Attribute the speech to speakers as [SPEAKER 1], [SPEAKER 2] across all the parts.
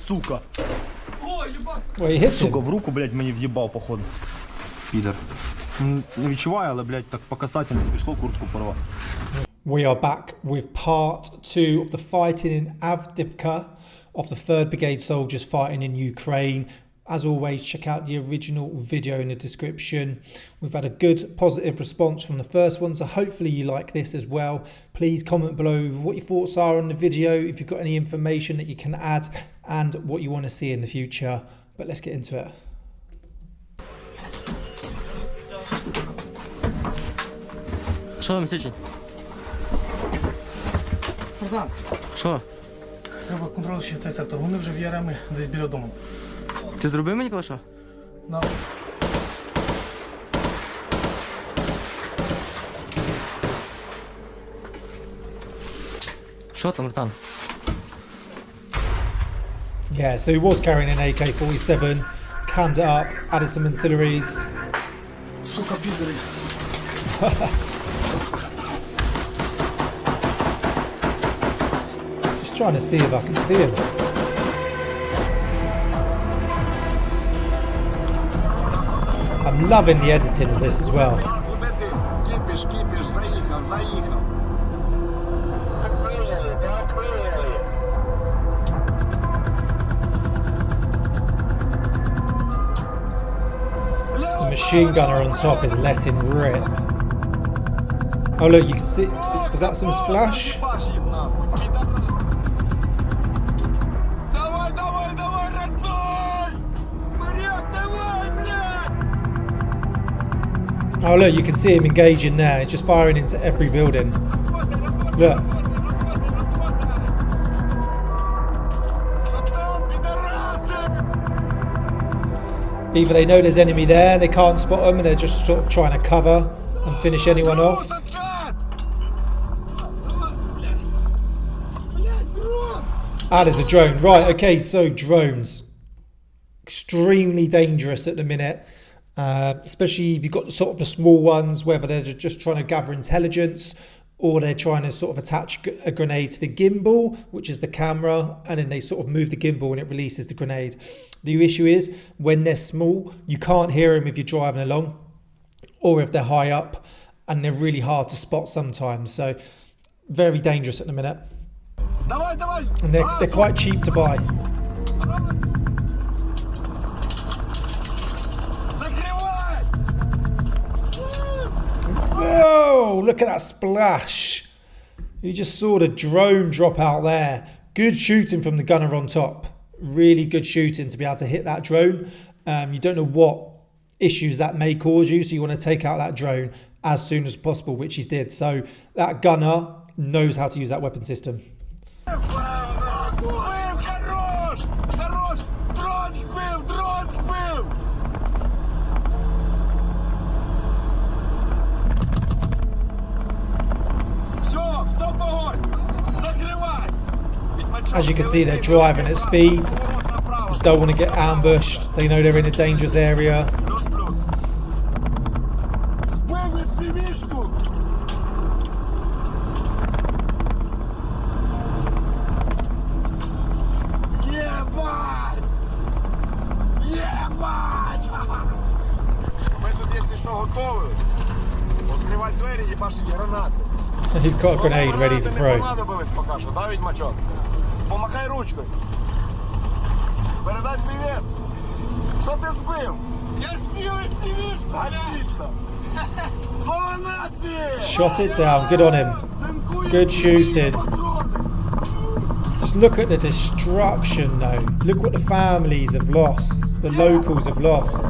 [SPEAKER 1] сука.
[SPEAKER 2] Ой, hit
[SPEAKER 1] Сука,
[SPEAKER 2] him.
[SPEAKER 1] в руку, блядь, мені в'їбав, походу. Підер. Не відчуваю, але, блядь, так по касательно пішло, куртку порвав.
[SPEAKER 2] We are back with part 2 of the fighting in Avdiivka of the 3rd Brigade soldiers fighting in Ukraine. As always, check out the original video in the description. We've had a good positive response from the first one, so hopefully you like this as well. Please comment below what your thoughts are on the video, if you've got any information that you can add, and what you want to see in the future. But let's get into it.
[SPEAKER 3] Що там, Січень?
[SPEAKER 4] Богдан,
[SPEAKER 3] Що?
[SPEAKER 4] треба контролювати цей сектор. Вони вже в Яремі десь біля дому.
[SPEAKER 3] Ти зробив мені калаша?
[SPEAKER 4] На.
[SPEAKER 3] Що там, братан?
[SPEAKER 2] Yeah, so he was carrying an AK-47, cammed it up, added some ancillaries.
[SPEAKER 4] Сука, підери.
[SPEAKER 2] Just trying to see if I can see him. I'm loving the editing of this as well.
[SPEAKER 5] Кипиш, заїхав, заїхав.
[SPEAKER 2] The machine gunner on top is letting rip. Oh look, you can see, was that some splash?
[SPEAKER 5] Давай, давай, давай, родной! Моряк, давай, блядь!
[SPEAKER 2] Oh look, you can see him engaging there. He's just firing into every building. Look. Either they know there's enemy there, they can't spot them, and they're just sort of trying to cover and finish anyone off. Ah, there's a drone. Right, okay, so drones. Extremely dangerous at the minute. Especially if you've got sort of the small ones, whether they're just trying to gather intelligence or they're trying to sort of attach a grenade to the gimbal, which is the camera, and then they sort of move the gimbal and it releases the grenade. The issue is when they're small, you can't hear them if you're driving along or if they're high up, and they're really hard to spot sometimes. So very dangerous at the minute. And they're quite cheap to buy. Whoa, look at that splash. You just saw the drone drop out there. Good shooting from the gunner on top. Really good shooting to be able to hit that drone. You don't know what issues that may cause you, so you want to take out that drone as soon as possible, which he did. So that gunner knows how to use that weapon system. As you can see, they're driving at speed. They don't want to get ambushed. They know they're in a dangerous area. He's got a grenade ready to throw.
[SPEAKER 5] Помахай ручкою. Передай привіт. Що ти збив? Я збив активістку. Отлично. Слава нації!
[SPEAKER 2] Shot it down. Good on him. Good shooting. Just look at the destruction though. Look what the families have lost. The locals have lost.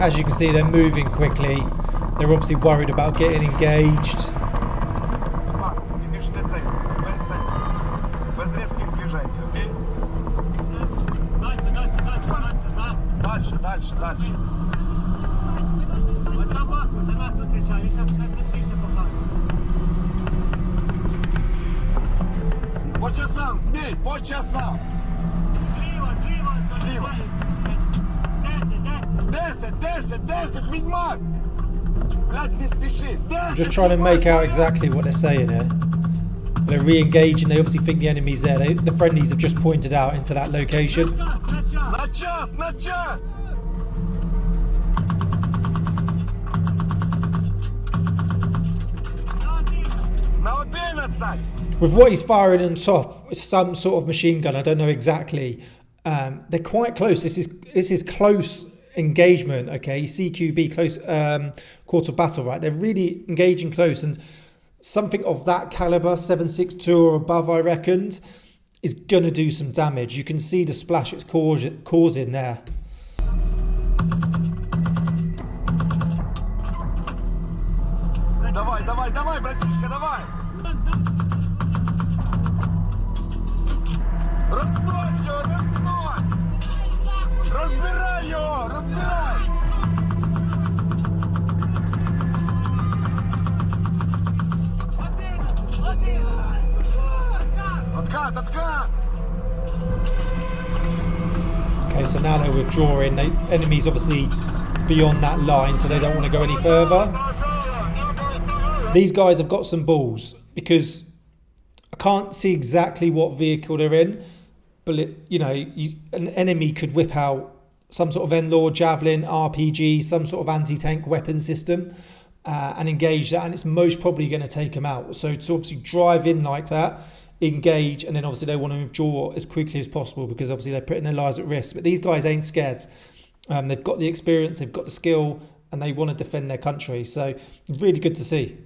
[SPEAKER 2] As you can see, they're moving quickly. They're obviously worried about getting engaged.
[SPEAKER 5] По часам, змей, по часам. Зліва. 10, відьмак. Блядь, не спеши.
[SPEAKER 2] I'm just trying to make out exactly what they're saying here. They're re-engaging. They obviously think the enemy's there. The friendlies have just pointed out into that location.
[SPEAKER 5] На час, на час. На 11.
[SPEAKER 2] With what he's firing on top, it's some sort of machine gun. I don't know exactly. They're quite close. This is close engagement. Okay, CQB, close quarter battle. Right, they're really engaging close, and something of that caliber, 7.62 or above, I reckoned, is gonna do some damage. You can see the splash it's causing there.
[SPEAKER 5] Давай, давай, давай, братишка, давай. Разбирай его, разбирай. Разбирай его, разбирай. Откат, откат.
[SPEAKER 2] Okay, so now they're withdrawing. Enemies obviously beyond that line, so they don't want to go any further. These guys have got some balls, because I can't see exactly what vehicle they're in, but an enemy could whip out some sort of N-Law, Javelin, RPG, some sort of anti-tank weapon system, and engage that, and it's most probably going to take them out. So to obviously drive in like that, engage, and then obviously they want to withdraw as quickly as possible, because obviously they're putting their lives at risk. But these guys ain't scared. They've got the experience, they've got the skill, and they want to defend their country. So really good to see.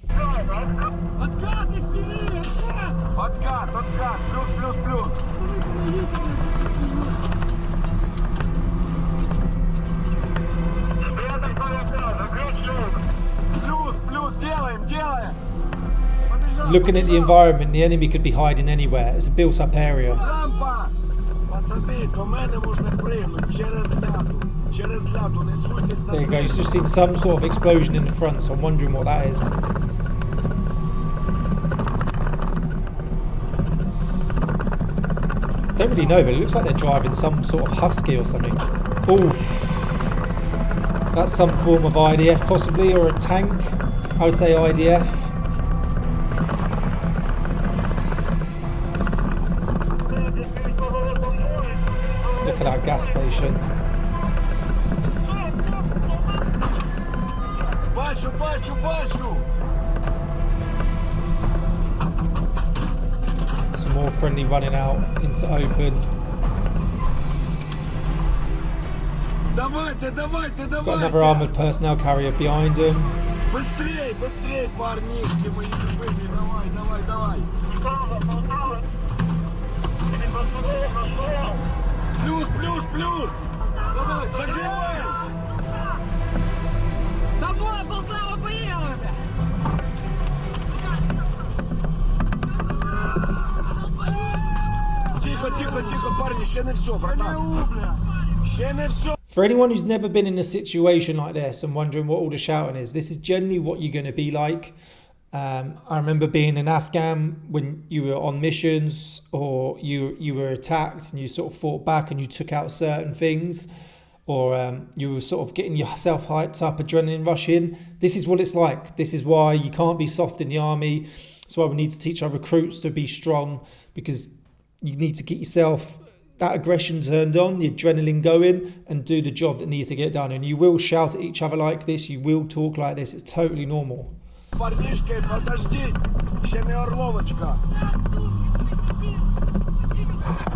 [SPEAKER 5] Откат, не спини, откат. Откат, откат, плюс, плюс, плюс. Плюс, плюс, делаем, делаем.
[SPEAKER 2] Looking at the environment, the enemy could be hiding anywhere. It's a built-up area.
[SPEAKER 5] Рампа. Пацани, до мене можна пригнути через ляду. Через ляду, не суйтесь на
[SPEAKER 2] There you go. You've just seen some sort of explosion in the front, so I'm wondering what that is. I don't really know, but it looks like they're driving some sort of husky or something. Oh, that's some form of IDF possibly, or a tank. I would say IDF. Look at that gas station.
[SPEAKER 5] Бачу, бачу, бачу.
[SPEAKER 2] Some more friendly running out into open.
[SPEAKER 5] Давайте, давайте, давайте.
[SPEAKER 2] Got another armoured personnel carrier behind him.
[SPEAKER 5] Быстрей, быстрей, парнишки мои любимые. Давай, давай, давай. Плюс, плюс, плюс. Давай, закрывай.
[SPEAKER 6] Домой, Полтава, поехали!
[SPEAKER 5] Тихо, тихо, тихо, парни, ще не все, братан. Ще не все.
[SPEAKER 2] For anyone who's never been in a situation like this and wondering what all the shouting is, this is generally what you're going to be like. I remember being in Afghan when you were on missions, or you were attacked and you sort of fought back and you took out certain things, or you were sort of getting yourself hyped up, adrenaline rushing. This is what it's like. This is why you can't be soft in the army. That's why we need to teach our recruits to be strong, because you need to get yourself that aggression turned on, the adrenaline going, and do the job that needs to get done. And you will shout at each other like this, you will talk like this, it's totally normal.
[SPEAKER 5] Парнишки, подожди, ще не орловочка.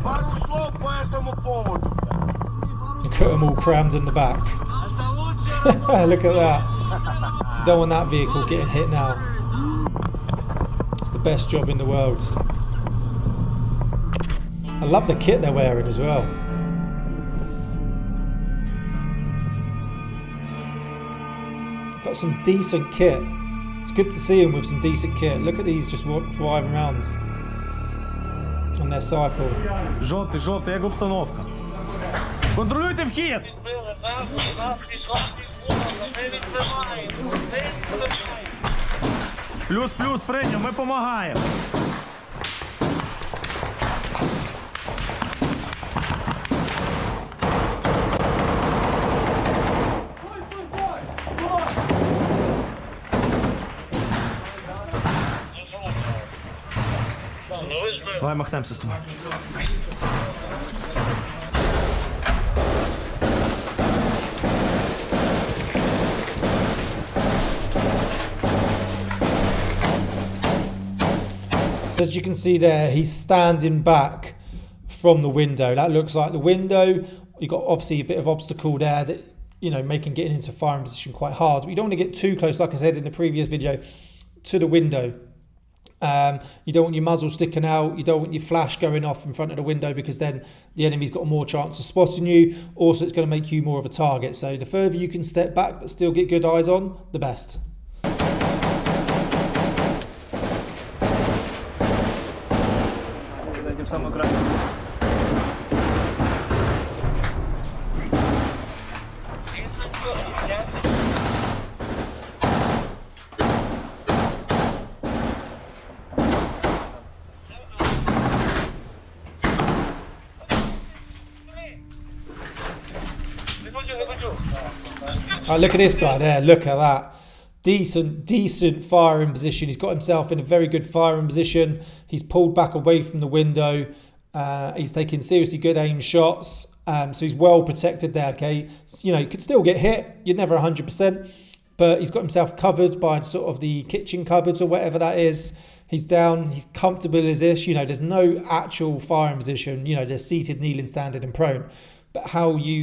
[SPEAKER 5] Пару слов по этому поводу.
[SPEAKER 2] Look at them all crammed in the back. Look at that. Don't want that vehicle getting hit now. It's the best job in the world. I love the kit they're wearing as well. Got some decent kit. It's good to see them with some decent kit. Look at these just driving around on their cycle.
[SPEAKER 1] Жовтий, жовтий, як обстановка? Контролюйте вхід! Плюс, плюс, прийняв, ми допомагаємо. Давай махнемося з тобою.
[SPEAKER 2] So as you can see there, he's standing back from the window. That looks like the window. You've got obviously a bit of obstacle there that, you know, making getting into firing position quite hard. But you don't want to get too close, like I said in the previous video, to the window. You don't want your muzzle sticking out. You don't want your flash going off in front of the window, because then the enemy's got more chance of spotting you. Also, it's going to make you more of a target. So the further you can step back but still get good eyes on, the best. Oh, look at this guy there. Look at that. Decent firing position. He's got himself in a very good firing position. He's pulled back away from the window. He's taking seriously good aim shots. So he's well protected there, okay? So, you know, he could still get hit. You're never 100%. But he's got himself covered by sort of the kitchen cupboards or whatever that is. He's down. He's comfortable as this. You know, there's no actual firing position. You know, there's seated, kneeling, standing and prone. But how you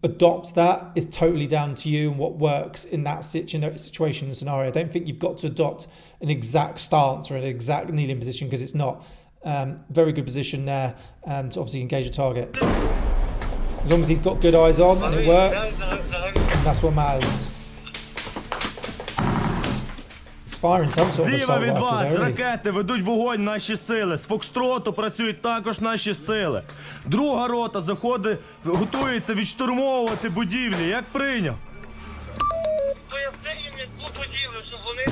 [SPEAKER 2] adopt that is totally down to you and what works in that situation and scenario. I don't think you've got to adopt an exact stance or an exact kneeling position, because it's not. Very good position there to obviously engage a target. As long as he's got good eyes on and it works, and that's what matters. He's firing some sort of
[SPEAKER 1] Зліва
[SPEAKER 2] assault
[SPEAKER 1] від
[SPEAKER 2] rifle
[SPEAKER 1] вас
[SPEAKER 2] there, isn't he?
[SPEAKER 1] ракети ведуть вогонь наші сили. З Фокстроту працюють також наші сили. Друга рота заходить, готується відштурмовувати будівлі. Як прийняв?
[SPEAKER 5] Поясни їм ту будівлю, щоб вони...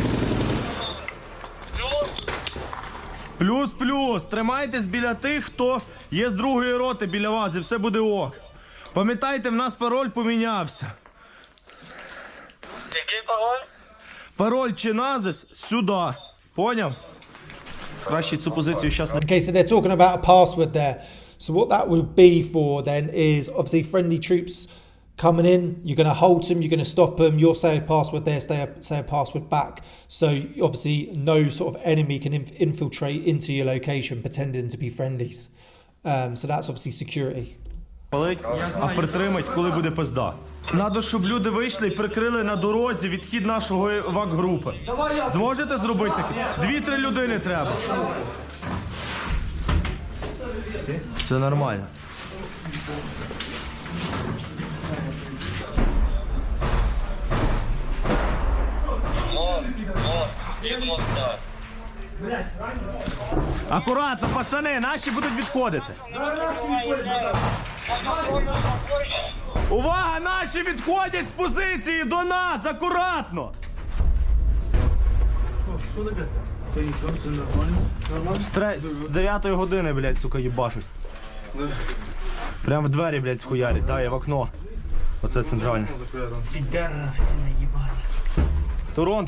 [SPEAKER 1] Плюс. Тримайтесь біля тих, хто є з другої роти біля вас, і все буде ок. Пам'ятайте, в нас пароль помінявся.
[SPEAKER 5] Який пароль?
[SPEAKER 1] Пароль чи назис сюди. Поняв? Краще цю позицію зараз не...
[SPEAKER 2] Okay, so they're talking about a password there. So what that would be for then is obviously friendly troops coming in, you're going to hold them, you're going to stop them, you'll say a password there, say a password back. So obviously no sort of enemy can infiltrate into your location pretending to be friendlies. So that's obviously security.
[SPEAKER 1] А притримать, коли буде пизда. Надо, щоб люди вийшли і прикрили на дорозі відхід нашої ВАК-групи. Зможете зробити таке? 2-3 людини треба. Все нормально. Акуратно, пацани, наші будуть відходити. Увага, наші відходять з позиції до нас, акуратно. З 9 години, блядь, сука, їбашуть. Прям в двері, блядь, схуярять. Да, я в окно. Оце центральне.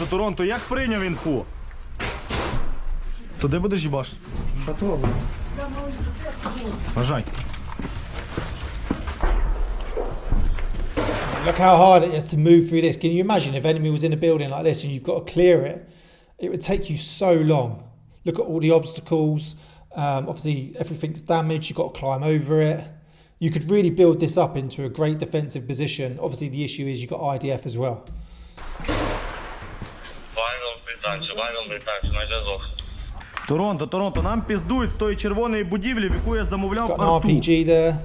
[SPEAKER 1] Торонто, як прийняв інфу? Туди будеш їбашити? Готово. Бажай.
[SPEAKER 2] Look how hard it is to move through this. Can you imagine if enemy was in a building like this and you've got to clear it? It would take you so long. Look at all the obstacles. Obviously, everything's damaged. You've got to climb over it. You could really build this up into a great defensive position. Obviously, the issue is you've got IDF as well.
[SPEAKER 1] Торонто, нам піздують з тої червоної будівлі, в яку я замовляв
[SPEAKER 2] Got an
[SPEAKER 1] арту.
[SPEAKER 2] RPG there.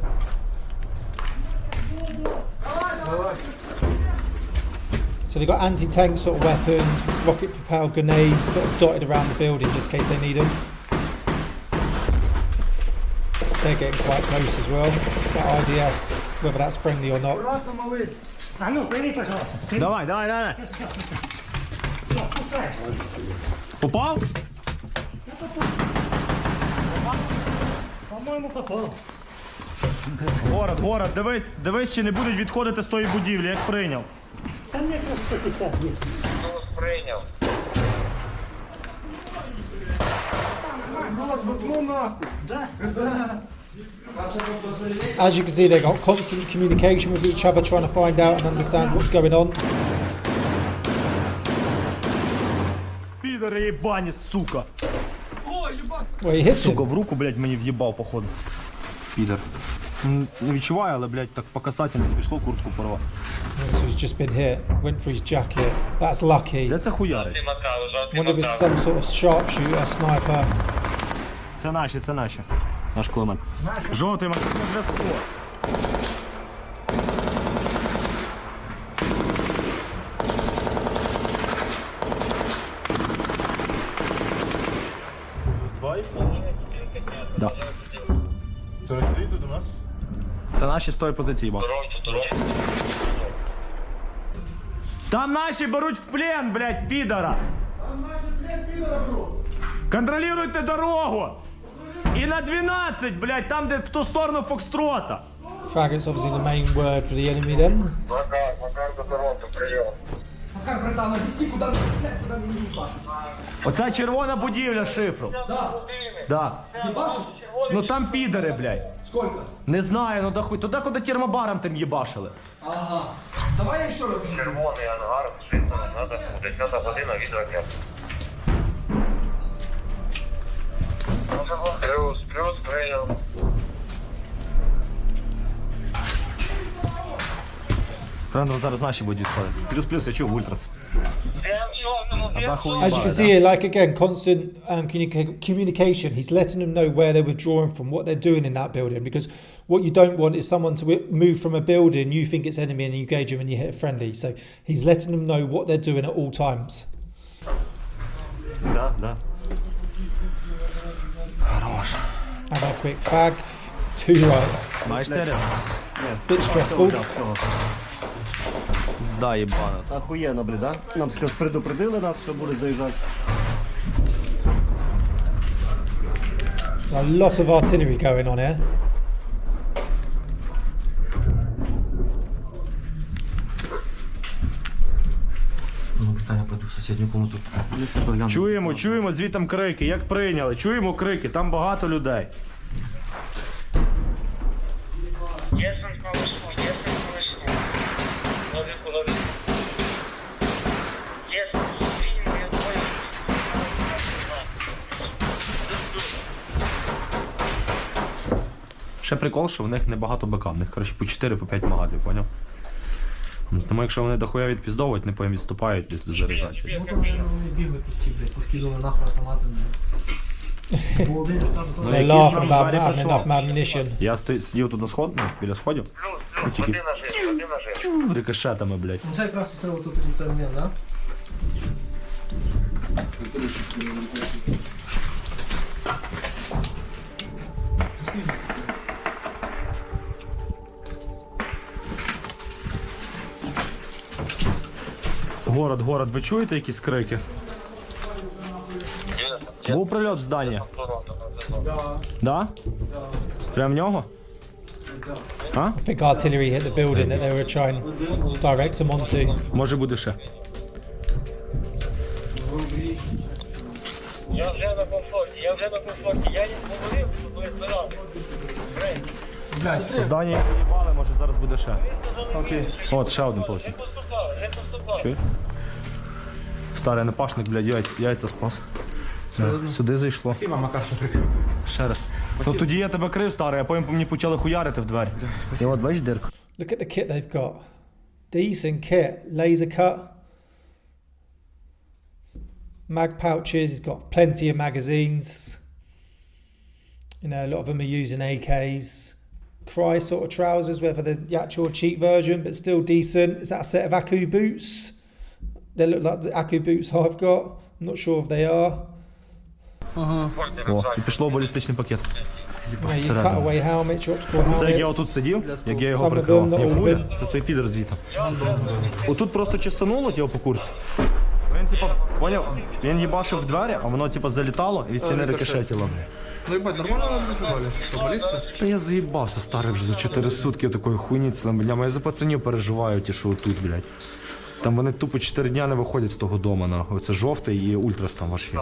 [SPEAKER 2] So they've got anti-tank sort of weapons, rocket-propelled grenades sort of dotted around the building just in case they need them. They're getting quite close as well. That IDF, whether that's friendly or not.
[SPEAKER 6] А ну, прийми, пожалуйста.
[SPEAKER 1] Давай. Попав?
[SPEAKER 6] По-моєму, попав.
[SPEAKER 1] Город, дивись, чи не будуть відходити з тої будівлі, як прийняв.
[SPEAKER 6] Там є 150 є.
[SPEAKER 5] Прийняв.
[SPEAKER 2] As you can see, they got constant communication with each other, trying to find out and understand what's going on.
[SPEAKER 1] Підери єбані, сука.
[SPEAKER 2] Well, he hits
[SPEAKER 1] Сука,
[SPEAKER 2] him.
[SPEAKER 1] в руку, блядь, мені в'їбав, походу. Підер. Не відчуваю, але, блядь, так по касательно пішло, куртку порвав.
[SPEAKER 2] So he's just been hit. Went for his jacket. That's lucky.
[SPEAKER 1] Де це хуярить?
[SPEAKER 2] Wonder if it's some sort of sharpshooter, sniper.
[SPEAKER 1] Це наші, це наші. Наш кулемет. Жовтий машин на зв'язку. Да. Це наші з тої позиції, бос. Там наші беруть в плен, блядь, підара. Контролюйте дорогу. І на 12, блядь, там, де в ту сторону Фокстрота.
[SPEAKER 2] Faggot's obviously the main word for the enemy then.
[SPEAKER 5] Макар до Торонто, прийом.
[SPEAKER 1] Оця червона будівля шифру. Да. Ну там підари, блядь.
[SPEAKER 7] Сколько?
[SPEAKER 1] Не знаю, ну да хуй. Туди, куди термобаром тим їбашили.
[SPEAKER 7] Ага. Давай я еще раз.
[SPEAKER 5] Червоний ангар, шифр, надо 10 година відеооб'єкт. Плюс, прийом.
[SPEAKER 1] Правильно, зараз наші будуть відходити. Плюс, я чув, ультрас.
[SPEAKER 2] As you can see here, like again, constant communication. He's letting them know where they're withdrawing from, what they're doing in that building. Because what you don't want is someone to move from a building, you think it's enemy, and you engage them and you hit a friendly. So he's letting them know what they're doing at all times.
[SPEAKER 1] Да. Хорош.
[SPEAKER 2] And a quick fag, 2 right.
[SPEAKER 1] Маєш серію?
[SPEAKER 2] Bit stressful.
[SPEAKER 1] Зда єбана.
[SPEAKER 8] Охуєнно, блін, да? Нам предупредили нас, що будуть заїжджати.
[SPEAKER 2] A lot of artillery going on here.
[SPEAKER 3] Ну, я пойду в сусідню комнату. Ліси погляну.
[SPEAKER 1] Чуємо звітом крики. Як прийняли? Чуємо крики, там багато людей. Ще прикол, що в них небагато БК, в них, коротше, по 4-5 магазів, поняв? Тому якщо вони дохуя відпіздовують, не потім відступають, десь заряджаються.
[SPEAKER 4] Поскидали нахуй автомати.
[SPEAKER 2] They're laughing about not having enough ammunition.
[SPEAKER 1] Я сидів тут на сход, ну, біля сходів,
[SPEAKER 5] Плюс,
[SPEAKER 1] тільки
[SPEAKER 5] один нажив.
[SPEAKER 1] рикошетами, блядь.
[SPEAKER 4] Ну це якраз це отут такий той момент, да?
[SPEAKER 1] Город, ви чуєте якісь крики? Був прильот в здання. Да? Прям в нього? А?
[SPEAKER 2] I think artillery hit the building that they were trying to direct them onto.
[SPEAKER 1] Може буде ще.
[SPEAKER 5] Я вже на комфорті, я їм говорив, що ви збирали.
[SPEAKER 1] В зданні їх поїбали, може зараз буде ще. Окей. От, ще один полетів. Чуєш? Старий напашник, блядь, яйця спас. Сюди зайшло. Ще раз. Ну тоді я тебе крив, старий, а потім по мені почали хуярити в двері. І от бачиш дирку.
[SPEAKER 2] Look at the kit they've got. Decent kit. Laser cut. Mag pouches. He's got plenty of magazines. You know, a lot of them are using AKs. Cry sort of trousers, whether they're the actual cheap version, but still decent. Is that a set of Aku boots? They look like the Aku boots I've got. I'm not sure if they are.
[SPEAKER 1] О, і пішло балістичний пакет.
[SPEAKER 2] You know, your cutaway helmets, your optical
[SPEAKER 1] Це як я
[SPEAKER 2] helmets.
[SPEAKER 1] отут сидів, як я його
[SPEAKER 2] Some of them,
[SPEAKER 1] прикривав.
[SPEAKER 2] not
[SPEAKER 1] Ні,
[SPEAKER 2] all of
[SPEAKER 1] пуля,
[SPEAKER 2] them.
[SPEAKER 1] це той підер звітом. Отут просто чесануло його по курсі. Він типа, поняв, він їбашив в двері, а воно типа залітало і від стіни рикошетіло.
[SPEAKER 9] Ну ебать, нормально набежали? Что, болишься?
[SPEAKER 1] Та я заїбався, старий, вже за 4 сутки такої хуйні. Бля, я за пацанів переживаю, ті, що отут, блядь. Там вони тупо 4 дня не виходять з того дома, нахуй. Оце жовтий і ультрас там важкі.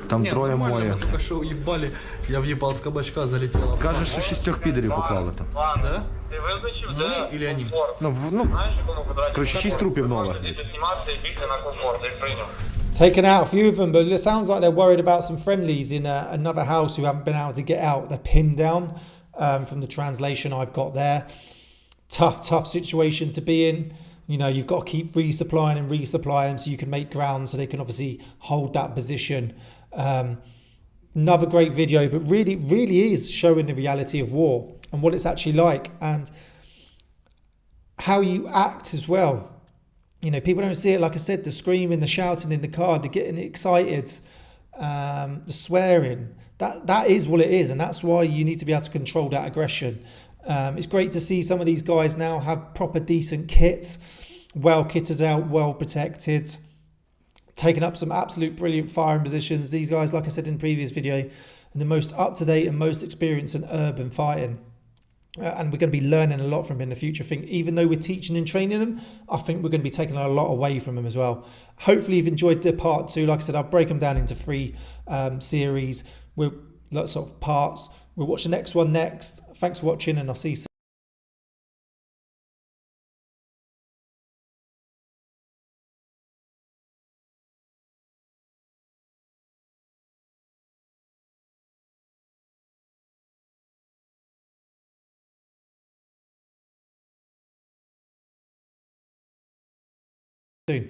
[SPEAKER 1] Там
[SPEAKER 9] Не,
[SPEAKER 1] троє
[SPEAKER 9] нормально,
[SPEAKER 1] моє.
[SPEAKER 9] мы только что уебали. Я въебал с кабачка, залетела.
[SPEAKER 1] Каже, що 6 підерів поклали там.
[SPEAKER 9] Да? Мы или они?
[SPEAKER 1] Коротше, 6 трупів нових.
[SPEAKER 2] Taken out a few of them, but it sounds like they're worried about some friendlies in another house who haven't been able to get out. They're pinned down from the translation I've got there. Tough situation to be in. You know, you've got to keep resupplying and resupplying so you can make ground so they can obviously hold that position. Another great video, but really is showing the reality of war and what it's actually like and how you act as well. You know, people don't see it, like I said, the screaming, the shouting in the car, the getting excited, the swearing. That is what it is, and that's why you need to be able to control that aggression. It's great to see some of these guys now have proper decent kits, well kitted out, well protected, taking up some absolute brilliant firing positions. These guys, like I said in the previous video, are the most up-to-date and most experienced in urban fighting. And we're going to be learning a lot from them in the future. I think even though we're teaching and training them, I think we're going to be taking a lot away from them as well. Hopefully you've enjoyed the part 2. Like I said, I'll break them down into 3 series with lots of parts. We'll watch the next one next. Thanks for watching, and I'll see you soon. Soon.